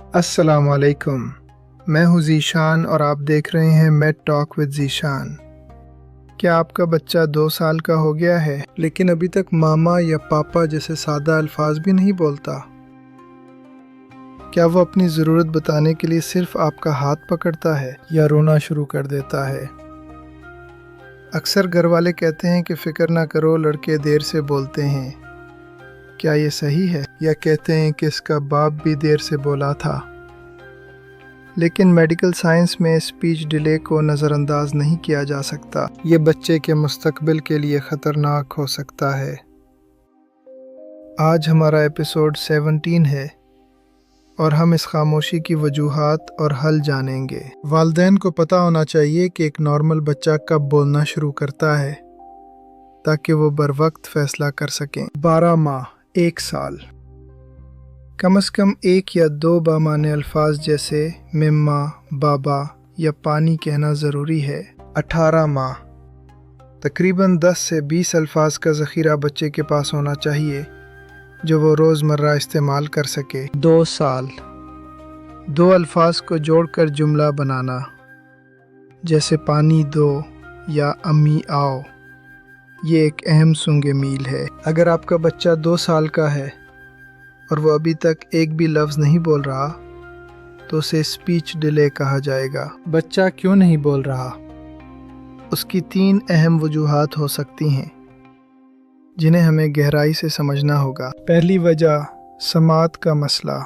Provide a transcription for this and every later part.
अस्सलाम वालेकुम। मैं हूँ ज़ीशान और आप देख रहे हैं मेड टॉक विद ज़ीशान। क्या आपका बच्चा 2 साल का हो गया है लेकिन अभी तक मामा या पापा जैसे सादा अल्फाज भी नहीं बोलता? क्या वो अपनी ज़रूरत बताने के लिए सिर्फ आपका हाथ पकड़ता है या रोना शुरू कर देता है? अक्सर घर वाले कहते हैं कि फ़िक्र ना करो, लड़के देर से बोलते हैं। क्या ये सही है? या कहते हैं कि इसका बाप भी देर से बोला था? लेकिन मेडिकल साइंस में स्पीच डिले को नज़रअंदाज नहीं किया जा सकता। ये बच्चे के मुस्तकबिल के लिए ख़तरनाक हो सकता है। आज हमारा एपिसोड 17 है और हम इस खामोशी की वजूहात और हल जानेंगे। वालिदैन को पता होना चाहिए कि एक नॉर्मल बच्चा कब बोलना शुरू करता है ताकि वो बर वक्त फ़ैसला कर सकें। 12 माह 1 साल। कम से कम 1 या 2 बामाने अल्फाज जैसे मम्मा, बाबा या पानी कहना ज़रूरी है। 18 माह। तकरीबन 10 से 20 अल्फाज का ज़ख़ीरा बच्चे के पास होना चाहिए जो वो रोज़मर्रा इस्तेमाल कर सके। 2 साल। 2 अल्फाज को जोड़कर जुमला बनाना, जैसे पानी दो या अम्मी आओ। ये एक अहम सुंगे मील है। अगर आपका बच्चा 2 साल का है और वो अभी तक एक भी लफ्ज़ नहीं बोल रहा तो उसे स्पीच डिले कहा जाएगा। बच्चा क्यों नहीं बोल रहा? उसकी 3 अहम वजूहात हो सकती हैं जिन्हें हमें गहराई से समझना होगा। पहली वजह, समात का मसला।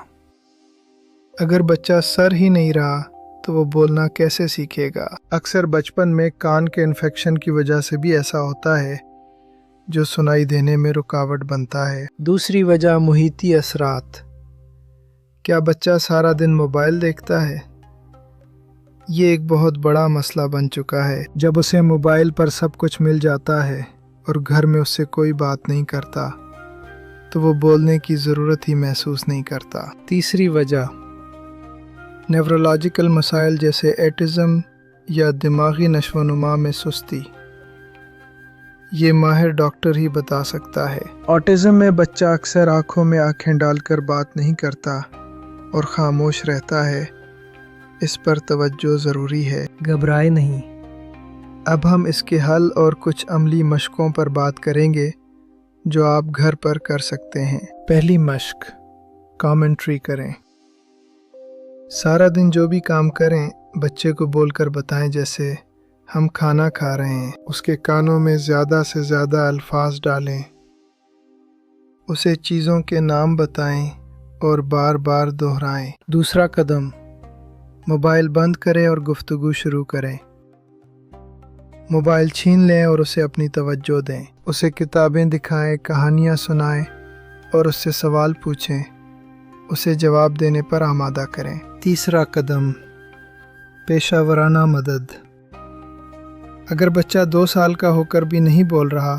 अगर बच्चा सर ही नहीं रहा तो वो बोलना कैसे सीखेगा? अक्सर बचपन में कान के इन्फेक्शन की वजह से भी ऐसा होता है जो सुनाई देने में रुकावट बनता है। दूसरी वजह, मुहिती असरात। क्या बच्चा सारा दिन मोबाइल देखता है? ये एक बहुत बड़ा मसला बन चुका है। जब उसे मोबाइल पर सब कुछ मिल जाता है और घर में उससे कोई बात नहीं करता तो वो बोलने की ज़रूरत ही महसूस नहीं करता। तीसरी वजह, नेवरोलॉजिकल मसाइल जैसे एटिज़म या दिमागी नशोनुमा में सुस्ती। ये माहिर डॉक्टर ही बता सकता है। ऑटिज़म में बच्चा अक्सर आंखों में आंखें डालकर बात नहीं करता और खामोश रहता है। इस पर तवज्जो ज़रूरी है। घबराए नहीं। अब हम इसके हल और कुछ अमली मशकों पर बात करेंगे जो आप घर पर कर सकते हैं। पहली मश्क, कमेंट्री करें। सारा दिन जो भी काम करें बच्चे को बोलकर बताएं, जैसे हम खाना खा रहे हैं। उसके कानों में ज़्यादा से ज़्यादा अल्फाज डालें। उसे चीज़ों के नाम बताएं और बार बार दोहराएं। दूसरा कदम, मोबाइल बंद करें और गुफ्तगू शुरू करें। मोबाइल छीन लें और उसे अपनी तवज्जो दें। उसे किताबें दिखाएं, कहानियाँ सुनाएं और उससे सवाल पूछें। उसे जवाब देने पर आमादा करें। तीसरा कदम, पेशावराना मदद। अगर बच्चा 2 साल का होकर भी नहीं बोल रहा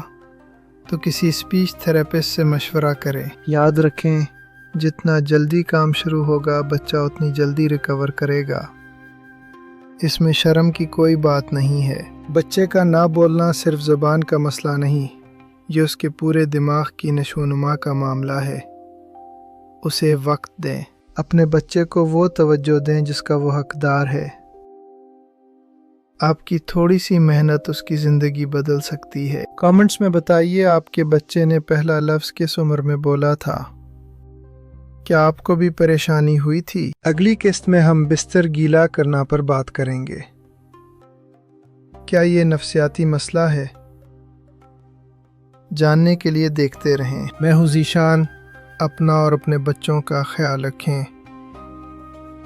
तो किसी स्पीच थेरेपिस्ट से मशवरा करें। याद रखें, जितना जल्दी काम शुरू होगा बच्चा उतनी जल्दी रिकवर करेगा। इसमें शर्म की कोई बात नहीं है। बच्चे का ना बोलना सिर्फ ज़बान का मसला नहीं, ये उसके पूरे दिमाग की नशोनुमा का मामला है। उसे वक्त दें। अपने बच्चे को वो तवज्जो दें जिसका वो हकदार है। आपकी थोड़ी सी मेहनत उसकी ज़िंदगी बदल सकती है। कमेंट्स में बताइए आपके बच्चे ने पहला लफ्ज़ किस उम्र में बोला था। क्या आपको भी परेशानी हुई थी? अगली किस्त में हम बिस्तर गीला करना पर बात करेंगे। क्या ये नफ्सियाती मसला है? जानने के लिए देखते रहें। मैं हूँ ज़ीशान। अपना और अपने बच्चों का ख्याल रखें।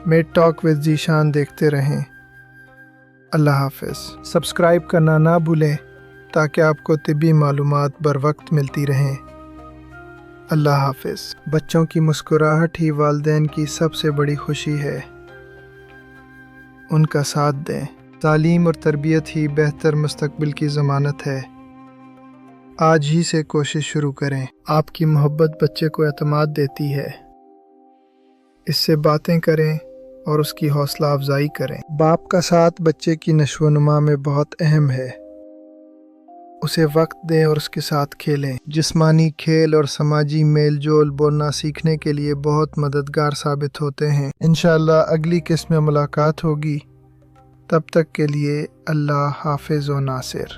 मेड टॉक विद ज़ीशान देखते रहें। अल्लाह हाफ़िज़। सब्सक्राइब करना ना भूलें ताकि आपको तिब्बी मालूमात बर वक्त मिलती रहें। अल्लाह हाफ़िज़। बच्चों की मुस्कुराहट ही वालिदैन की सबसे बड़ी खुशी है। उनका साथ दें। तालीम और तरबियत ही बेहतर मुस्तकबिल की ज़मानत है। आज ही से कोशिश शुरू करें। आपकी मोहब्बत बच्चे को एतमाद देती है। इससे बातें करें और उसकी हौसला अफजाई करें। बाप का साथ बच्चे की नशोनुमा में बहुत अहम है। اسے وقت دیں اور اس کے ساتھ کھیلیں۔ جسمانی کھیل اور سماجی میل جول بولنا سیکھنے کے لیے بہت مددگار ثابت ہوتے ہیں۔ انشاءاللہ اگلی قسط میں ملاقات ہوگی، تب تک کے لیے اللہ حافظ و ناصر۔